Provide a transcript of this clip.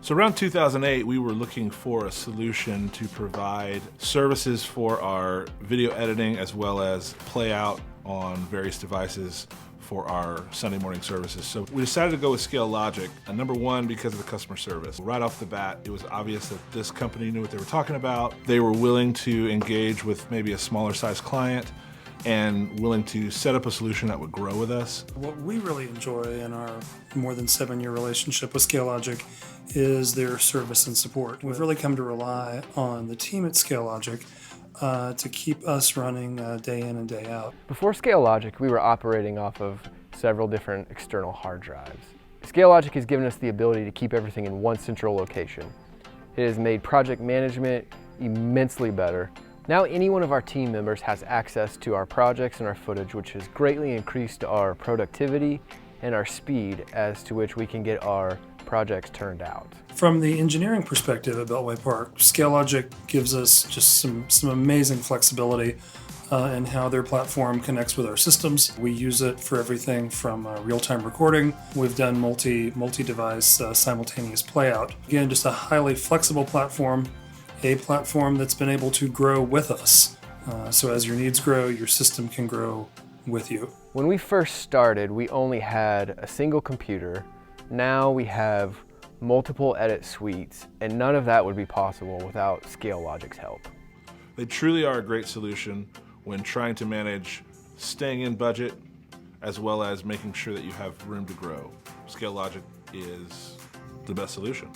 So around 2008, we were looking for a solution to provide services for our video editing as well as play out on various devices for our Sunday morning services. So we decided to go with Scale Logic, number one, because of the customer service. Right off the bat, it was obvious that this company knew what they were talking about. They were willing to engage with maybe a smaller size client and willing to set up a solution that would grow with us. What we really enjoy in our more than 7-year relationship with Scale Logic is their service and support. We've really come to rely on the team at Scale Logic to keep us running day in and day out. Before Scale Logic, we were operating off of several different external hard drives. Scale Logic has given us the ability to keep everything in one central location. It has made project management immensely better. Now any one of our team members has access to our projects and our footage, which has greatly increased our productivity and our speed as to which we can get our projects turned out. From the engineering perspective at Beltway Park, Scale Logic gives us just some amazing flexibility in how their platform connects with our systems. We use it for everything from real-time recording. We've done multi-device simultaneous playout. Again, just a highly flexible platform, a platform that's been able to grow with us. So as your needs grow, your system can grow with you. When we first started, we only had a single computer. Now we have multiple edit suites, and none of that would be possible without Scale Logic's help. They truly are a great solution when trying to manage staying in budget as well as making sure that you have room to grow. Scale Logic is the best solution.